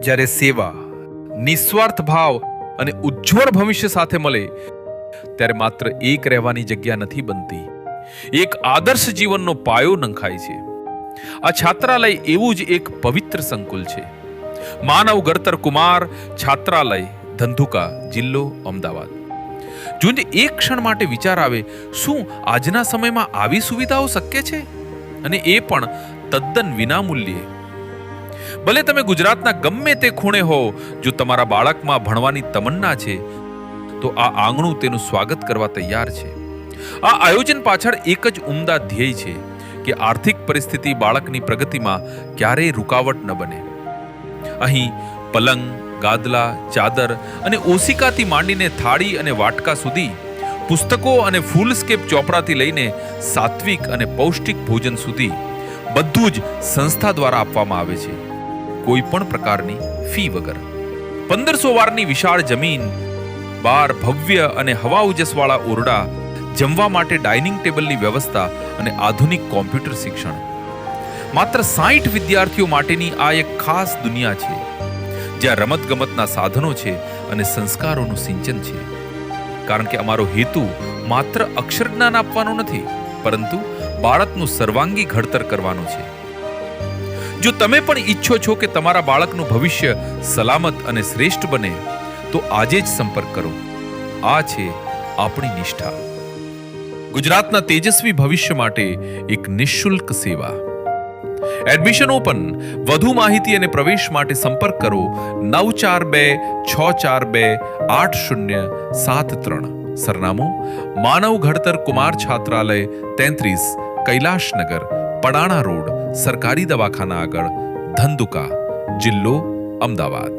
જ્યારે સેવા, નિસ્વાર્થ ભાવ અને ઉજ્જવળ ભવિષ્ય સાથે મળે ત્યારે માત્ર એક રહેવાની જગ્યા નથી બનતી, એક આદર્શ જીવનનો પાયો નંખાય છે. આ છાત્રાલય એવું જ એક પવિત્ર સંકુલ છે. માનવ ઘડતર કુમાર છાત્રાલય, ધંધુકા, જિલ્લો અમદાવાદ. જો એક ક્ષણ માટે વિચાર આવે, શું આજના સમયમાં આવી સુવિધાઓ શક્ય છે, અને એ પણ તદ્દન વિનામૂલ્યે? ભલે તમે ગુજરાતના ગમે તે ખૂણે હો, જો તમારા બાળકમાં ભણવાની તમન્ના છે તો આ આંગણું તેનું સ્વાગત કરવા તૈયાર છે. આ આયોજન પાછળ એક જ ઉમદા ધ્યેય છે કે આર્થિક પરિસ્થિતિ બાળકની પ્રગતિમાં ક્યારેય રૂકાવટ ન બને. અહીં પલંગ, ગાદલા, ચાદર અને ઓશિકાથી માંડીને થાળી અને વાટકા સુધી, પુસ્તકો અને ફૂલસ્કેપ ચોપડાથી લઈને સાત્વિક અને પૌષ્ટિક ભોજન સુધી બધું જ સંસ્થા દ્વારા આપવામાં આવે છે, કોઈ પણ પ્રકારની ફી વગર. 1500 વારની વિશાળ જમીન, બાર ભવ્ય અને હવા ઉજસવાળા ઓરડા, જમવા માટે ડાઇનિંગ ટેબલની વ્યવસ્થા અને આધુનિક કોમ્પ્યુટર શિક્ષણ. માત્ર 60 વિદ્યાર્થીઓ માટેની આ એક ખાસ દુનિયા છે, જ્યાં રમતગમતના સાધનો છે અને સંસ્કારોનું સિંચન છે. કારણ કે અમારો હેતુ માત્ર અક્ષર જ્ઞાન આપવાનો નથી, પરંતુ બાળકનું સર્વાંગી ઘડતર કરવાનો છે. જો તમે પણ ઈચ્છો છો કે તમારા બાળકનું ભવિષ્ય સલામત અને શ્રેષ્ઠ બને, તો આજે જ સંપર્ક કરો. આ છે આપણી નિષ્ઠા. ગુજરાતના તેજસ્વી ભવિષ્ય માટે એક નિઃશુલ્ક સેવા. Admission open. વધુ માહિતી અને પ્રવેશ માટે સંપર્ક કરો 9426428073. સરનામું: માનવ ઘડતર કુમાર છાત્રાલય, 33, કૈલાશનગર, પડાણા રોડ, સરકારી દવાખાના આગળ, ધંધુકા, જિલ્લો અમદાવાદ.